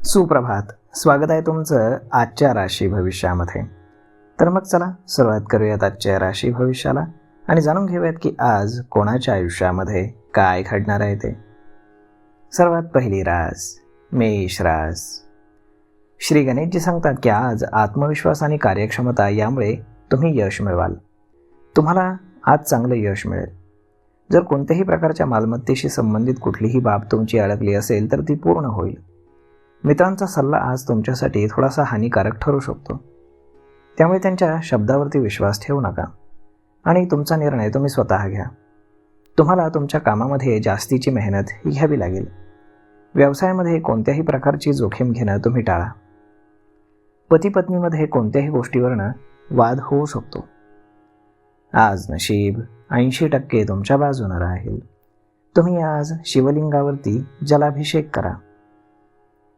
सुप्रभात. स्वागत आहे तुमचं आजच्या राशी भविष्यामध्ये. तर मग चला सुरुवात करूयात आजच्या राशी भविष्याला आणि जाणून घेऊयात की आज कोणाच्या आयुष्यामध्ये काय घडणार आहे ते. सर्वात पहिली रास मेष रास. श्री गणेशजी सांगतात की आज आत्मविश्वास आणि कार्यक्षमता यामुळे तुम्ही यश मिळवाल. तुम्हाला आज चांगलं यश मिळेल. जर कोणत्याही प्रकारच्या मालमत्तेशी संबंधित कुठलीही बाब तुमची अडकली असेल तर ती पूर्ण होईल. मित्रांचा सल्ला आज तुमच्यासाठी थोडासा हानिकारक ठरू शकतो, त्यामुळे त्यांच्या शब्दावरती विश्वास ठेवू नका आणि तुमचा निर्णय तुम्ही स्वतः घ्या. तुम्हाला तुमच्या कामामध्ये जास्तीची मेहनत घ्यावी लागेल. व्यवसायामध्ये कोणत्याही प्रकारची जोखीम घेणं तुम्ही टाळा. पती पत्नीमध्ये कोणत्याही गोष्टीवरनं वाद होऊ शकतो. आज नशीब 80% तुमच्या बाजूने राहील. तुम्ही आज शिवलिंगावरती जलाभिषेक करा.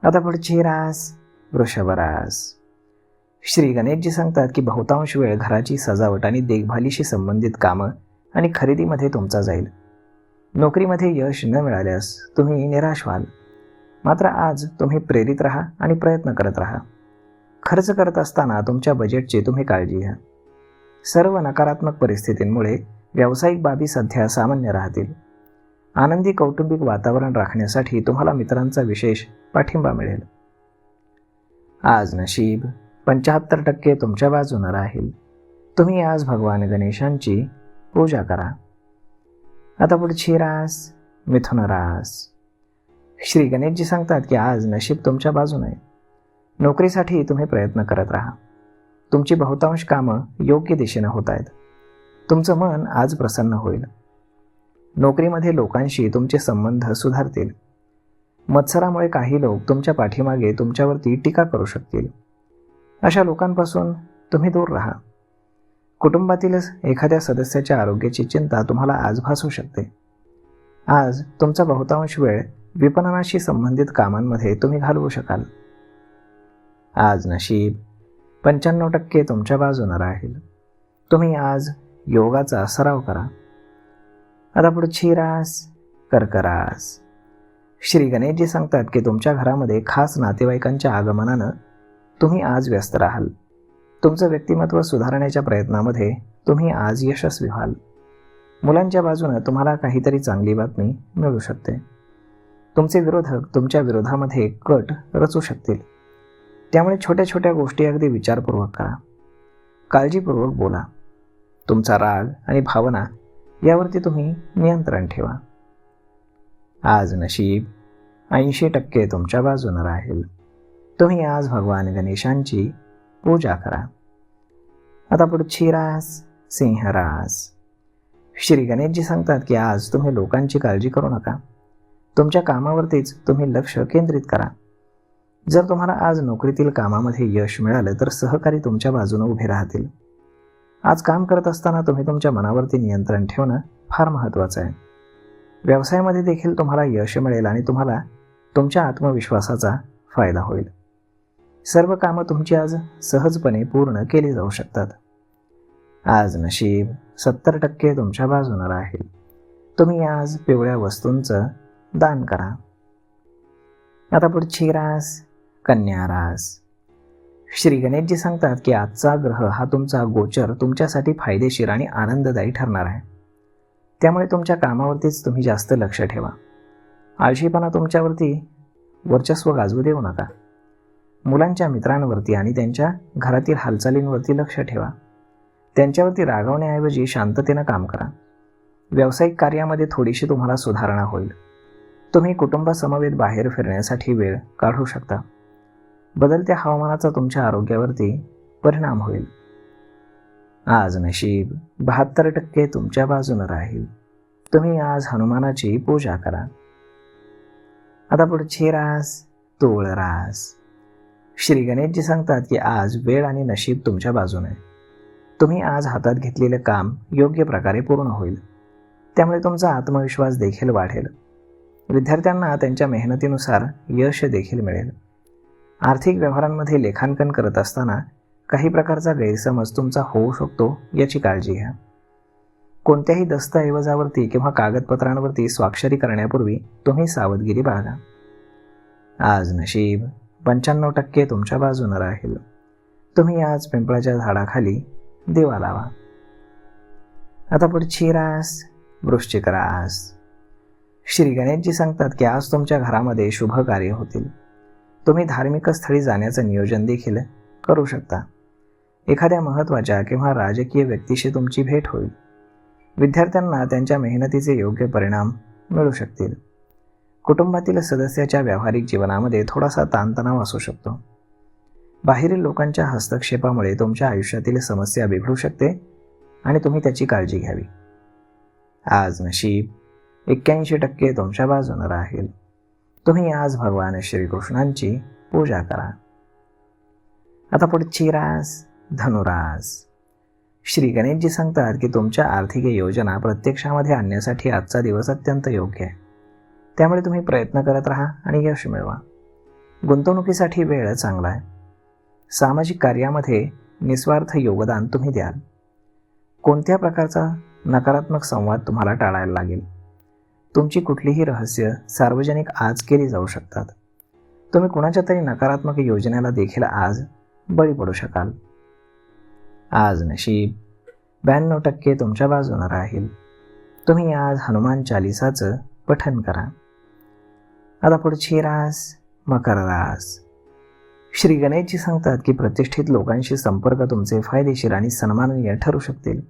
आता पुढची रास वृषभ रास. श्री गणेशजी सांगतात की बहुतांश वेळ घराची सजावट आणि देखभालीशी संबंधित कामं आणि खरेदीमध्ये तुमचा जाईल. नोकरीमध्ये यश न मिळाल्यास तुम्ही निराश व्हाल. मात्र आज तुम्ही प्रेरित राहा आणि प्रयत्न करत राहा. खर्च करत असताना तुमच्या बजेटची तुम्ही काळजी घ्या. सर्व नकारात्मक परिस्थितींमुळे व्यावसायिक बाबी सध्या सामान्य राहतील. आनंदी कौटुंबिक वातावरण राखण्यासाठी तुम्हाला मित्रांचा विशेष पाठिंबा मिळेल. आज नशीब 75% तुमच्या बाजूने राहील. तुम्ही आज भगवान गणेशांची पूजा करा. आता पुढची रास मिथुन रास. श्री गणेशजी सांगतात की आज नशीब तुमच्या बाजूने आहे. नोकरीसाठी तुम्ही प्रयत्न करत राहा. तुमची बहुतांश कामं योग्य दिशेने होत आहेत. तुमचं मन आज प्रसन्न होईल. नोकरीमध्ये लोकांशी तुमचे संबंध सुधारतील. मत्सरामुळे काही लोक तुमच्या पाठीमागे तुमच्यावरती टीका करू शकतील. अशा लोकांपासून तुम्ही दूर राहा. कुटुंबातीलच एखाद्या सदस्याच्या आरोग्याची चिंता तुम्हाला आज भासू शकते. आज तुमचा बहुतांश वेळ विपणनाशी संबंधित कामांमध्ये तुम्ही घालवू शकाल. आज नशीब 95% तुमच्या बाजूने राहील. तुम्ही आज योगाचा सराव करा. आता पुढची रास कर्क रास. श्री गणेशजी सांगतात की तुमच्या घरामध्ये खास नातेवाईकांच्या आगमनानं तुम्ही आज व्यस्त राहाल. तुमचं व्यक्तिमत्व सुधारण्याच्या प्रयत्नामध्ये तुम्ही आज यशस्वी व्हाल. मुलांच्या बाजूने तुम्हाला काहीतरी चांगली बातमी मिळू शकते. तुमचे विरोधक तुमच्या विरोधामध्ये कट रचू शकतील. त्यामुळे छोट्या छोट्या गोष्टी अगदी विचारपूर्वक करा. काळजीपूर्वक बोला. तुमचा राग आणि भावना यावरती तुम्ही नियंत्रण ठेवा. आज नशीब 80% तुमच्या बाजूने राहील. तुम्ही आज भगवान गणेशांची पूजा करा. आता पुढची रास सिंह रास. श्री गणेशजी सांगतात की आज तुम्ही लोकांची काळजी करू नका. तुमच्या कामावरतीच तुम्ही लक्ष केंद्रित करा. जर तुम्हाला आज नोकरीतील कामामध्ये यश मिळालं तर सहकारी तुमच्या बाजूने उभे राहतील. आज काम करत असताना तुम्ही तुमच्या मनावरती नियंत्रण ठेवणं फार महत्त्वाचं आहे. व्यवसायामध्ये देखील तुम्हाला यश मिळेल आणि तुम्हाला तुमच्या आत्मविश्वासाचा फायदा होईल. सर्व कामं तुमची आज सहजपणे पूर्ण केली जाऊ शकतात. आज नशीब 70% तुमच्या बाजूने राहील. तुम्ही आज पिवळ्या वस्तूंचं दान करा. आता पुढची रास कन्या रास. श्री गणेशजी सांगतात की आजचा ग्रह हा तुमचा गोचर तुमच्यासाठी फायदेशीर आणि आनंददायी ठरणार आहे. त्यामुळे तुमच्या कामावरतीच तुम्ही जास्त लक्ष ठेवा. आळशीपणा तुमच्यावरती वर्चस्व गाजवू देऊ नका. मुलांच्या मित्रांवरती आणि त्यांच्या घरातील हालचालींवरती लक्ष ठेवा. त्यांच्यावरती रागवण्याऐवजी शांततेनं काम करा. व्यावसायिक कार्यामध्ये थोडीशी तुम्हाला सुधारणा होईल. तुम्ही कुटुंबासमवेत बाहेर फिरण्यासाठी वेळ काढू शकता. बदलत्या हवामानाचा तुमच्या आरोग्यावरती परिणाम होईल. आज नशीब 72% तुमच्या बाजूने राहील. तुम्ही आज हनुमानाची पूजा करा. आता पुढची रास तुळ रास. श्री गणेशजी सांगतात की आज वेळ आणि नशीब तुमच्या बाजूने. तुम्ही आज हातात घेतलेले काम योग्य प्रकारे पूर्ण होईल. त्यामुळे तुमचा आत्मविश्वास देखील वाढेल. विद्यार्थ्यांना त्यांच्या मेहनतीनुसार यश देखील मिळेल. आर्थिक व्यवहारांमध्ये लेखांकन करत असताना काही प्रकारचा गैरसमज तुमचा होऊ शकतो याची काळजी घ्या. कोणत्याही दस्तऐवजावरती किंवा कागदपत्रांवरती स्वाक्षरी करण्यापूर्वी तुम्ही सावधगिरी बाळगा. आज नशीब 95% तुमच्या बाजूने राहील. तुम्ही आज पिंपळाच्या झाडाखाली दिवा लावा. आता पुढची रास वृश्चिक रास. श्री गणेशजी सांगतात की आज तुमच्या घरामध्ये शुभ कार्य होतील. तुम्ही धार्मिक स्थळी जाण्याचं नियोजन देखील करू शकता. एखाद्या महत्त्वाच्या किंवा राजकीय व्यक्तीशी तुमची भेट होईल. विद्यार्थ्यांना त्यांच्या मेहनतीचे योग्य परिणाम मिळू शकतील. कुटुंबातील सदस्याच्या व्यावहारिक जीवनामध्ये थोडासा ताणतणाव असू शकतो. बाहेरील लोकांच्या हस्तक्षेपामुळे तुमच्या आयुष्यातील समस्या बिघडू शकते आणि तुम्ही त्याची काळजी घ्यावी. आज नशीब 81% तुमच्या बाजूने राहील. तुम्ही आज भगवान श्रीकृष्णांची पूजा करा. आता पुढची रास धनुरास. श्री गणेशजी सांगतात की तुमच्या आर्थिक योजना प्रत्यक्षामध्ये आणण्यासाठी आजचा दिवस अत्यंत योग्य आहे. त्यामुळे तुम्ही प्रयत्न करत राहा आणि यश मिळवा. गुंतवणुकीसाठी वेळ चांगला आहे. सामाजिक कार्यामध्ये निस्वार्थ योगदान तुम्ही द्याल. कोणत्या प्रकारचा नकारात्मक संवाद तुम्हाला टाळायला लागेल. तुमची कुठलीही रहस्य सार्वजनिक आज केली जाऊ शकतात. तुम्ही कुणाच्या तरी नकारात्मक योजनेला देखील आज बळी पडू शकाल. आज नशीब 92% तुमच्या बाजूने राहील. तुम्ही आज हनुमान चालिसाचं पठण करा. आता पुढची रास मकर रास. श्री गणेशजी सांगतात की प्रतिष्ठित लोकांशी संपर्क तुमचे फायदेशीर आणि सन्माननीय ठरू शकतील.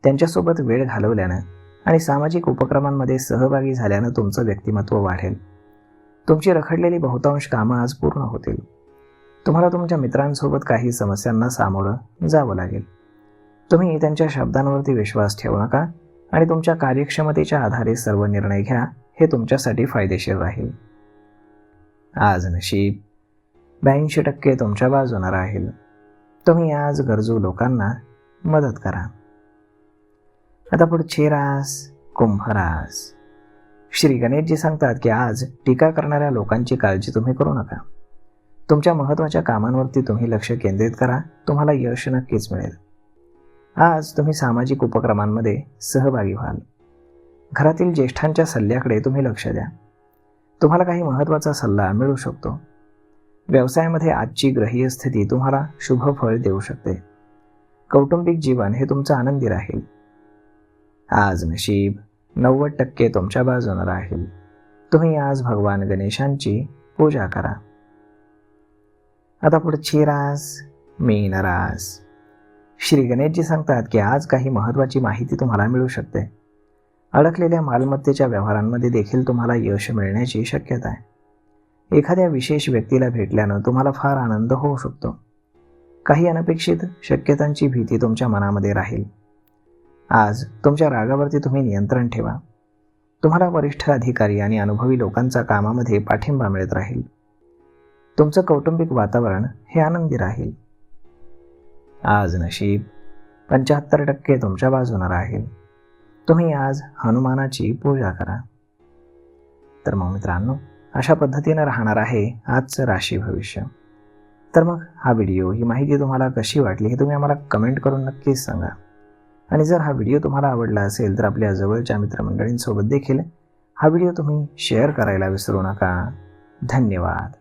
त्यांच्यासोबत वेळ घालवल्यानं आणि सामाजिक उपक्रमांमध्ये सहभागी झाल्यानं तुमचं व्यक्तिमत्व वाढेल. तुमची रखडलेली बहुतांश कामं आज पूर्ण होतील. तुम्हाला तुमच्या मित्रांसोबत काही समस्यांना सामोरं जावं लागेल. तुम्ही त्यांच्या शब्दांवरती विश्वास ठेवू नका आणि तुमच्या कार्यक्षमतेच्या आधारे सर्व निर्णय घ्या. हे तुमच्यासाठी फायदेशीर राहील. आज नशीब 82% तुमच्या बाजूने राहील. तुम्ही आज गरजू लोकांना मदत करा. आता पुढची रास कुंभ रास. श्री गणेशजी सांगतात की आज टीका करणाऱ्या लोकांची काळजी तुम्ही करू नका. तुमच्या महत्त्वाच्या कामांवरती तुम्ही लक्ष केंद्रित करा. तुम्हाला यश नक्कीच मिळेल. आज तुम्ही सामाजिक उपक्रमांमध्ये सहभागी व्हाल. घरातील ज्येष्ठांच्या सल्ल्याकडे तुम्ही लक्ष द्या. तुम्हाला काही महत्त्वाचा सल्ला मिळू शकतो. व्यवसायामध्ये आजची ग्रहीय स्थिती तुम्हाला शुभ फळ देऊ शकते. कौटुंबिक जीवन हे तुमचं आनंदी राहील. आज नशीब 90% तुमच्या बाजूने राहील. तुम्ही आज भगवान गणेशांची पूजा करा. आता पुढची रास मीन रास. श्री गणेशजी सांगतात की आज काही महत्त्वाची माहिती तुम्हाला मिळू शकते. अडकलेल्या मालमत्तेच्या व्यवहारांमध्ये देखील तुम्हाला यश मिळण्याची शक्यता आहे. एखाद्या विशेष व्यक्तीला भेटल्यानं तुम्हाला फार आनंद होऊ शकतो. काही अनपेक्षित शक्यतांची भीती तुमच्या मनामध्ये राहील. आज तुमच्या रागावरती तुम्ही नियंत्रण ठेवा. तुम्हाला वरिष्ठ अधिकारी आणि अनुभवी लोकांचा कामामध्ये पाठिंबा मिळत राहील. तुमचं कौटुंबिक वातावरण हे आनंदी राहील. आज नशीब 75% तुमच्या बाजूने राहील. तुम्ही आज हनुमानाची पूजा करा. तर मग मित्रांनो, अशा पद्धतीनं राहणार आहे आजचं राशी भविष्य. तर मग हा व्हिडिओ, ही माहिती तुम्हाला कशी वाटली हे तुम्ही आम्हाला कमेंट करून नक्कीच सांगा. आणि जर हा व्हिडिओ तुम्हाला आवडला असेल तर आपल्या जवळच्या मित्रमंडळींसोबत देखील हा व्हिडिओ तुम्ही शेअर करायला विसरू नका. धन्यवाद.